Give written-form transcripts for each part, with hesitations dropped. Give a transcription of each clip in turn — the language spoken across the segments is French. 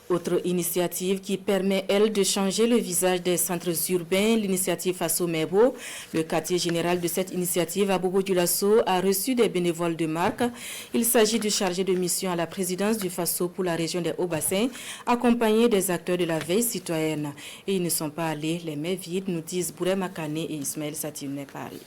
Autre initiative qui permet, elle, de changer le visage des centres urbains, l'initiative Faso Mèbo. Le quartier général de cette initiative à Bobo-Dioulasso a reçu des bénévoles de marque. Il s'agit du chargé de mission à la présidence du Faso pour la région des Hauts-Bassins, accompagné des acteurs de la veille citoyenne. Et ils ne sont pas allés les mains vides, nous disent Bouré Makane et Ismaël Satinepari.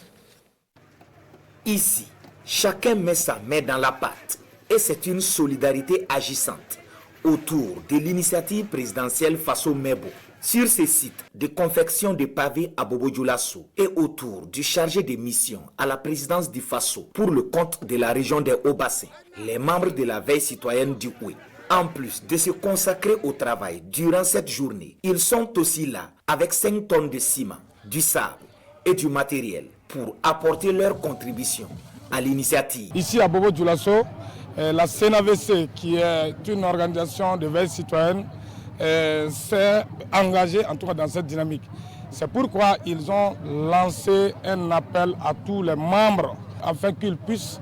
Ici, chacun met sa main dans la pâte et c'est une solidarité agissante autour de l'initiative présidentielle Faso Mèbo. Sur ces sites de confection de pavés à Bobo-Dioulasso et autour du chargé de mission à la présidence du Faso pour le compte de la région des Hauts-Bassins, les membres de la veille citoyenne du Oué. En plus de se consacrer au travail durant cette journée, ils sont aussi là avec 5 tonnes de ciment, du sable et du matériel pour apporter leur contribution à l'initiative. Ici à Bobo-Dioulasso, la CNAVC, qui est une organisation de veille citoyenne, s'est engagée en tout cas dans cette dynamique. C'est pourquoi ils ont lancé un appel à tous les membres afin qu'ils puissent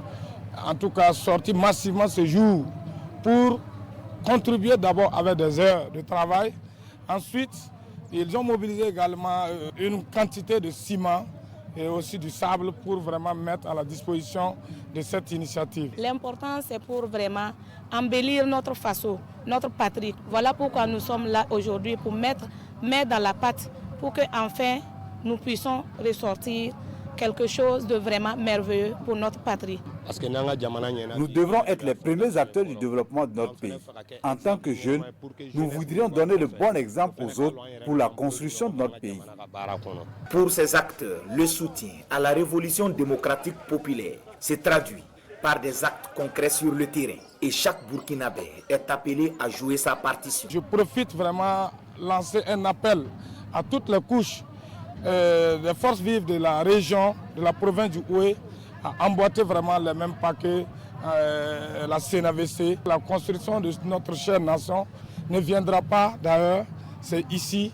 en tout cas sortir massivement ce jour pour contribuer d'abord avec des heures de travail. Ensuite, ils ont mobilisé également une quantité de ciment et aussi du sable pour vraiment mettre à la disposition de cette initiative. L'important, c'est pour vraiment embellir notre Faso, notre patrie. Voilà pourquoi nous sommes là aujourd'hui, pour mettre main dans la pâte, pour qu'enfin nous puissions ressortir quelque chose de vraiment merveilleux pour notre patrie. Nous devrons être les premiers acteurs du développement de notre pays. En tant que jeunes, nous voudrions donner le bon exemple aux autres pour la construction de notre pays. Pour ces acteurs, le soutien à la révolution démocratique populaire se traduit par des actes concrets sur le terrain et chaque Burkinabé est appelé à jouer sa partition. Je profite vraiment de lancer un appel à toutes les couches des forces vives de la région, de la province du Oué, à emboîter vraiment les mêmes paquets, la CNAVC. La construction de notre chère nation ne viendra pas d'ailleurs, c'est ici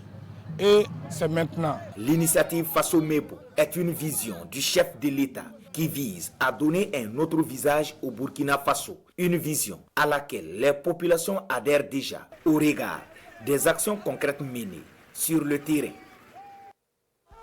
et c'est maintenant. L'initiative Faso Mèbo est une vision du chef de l'État qui vise à donner un autre visage au Burkina Faso. Une vision à laquelle les populations adhèrent déjà au regard des actions concrètes menées sur le terrain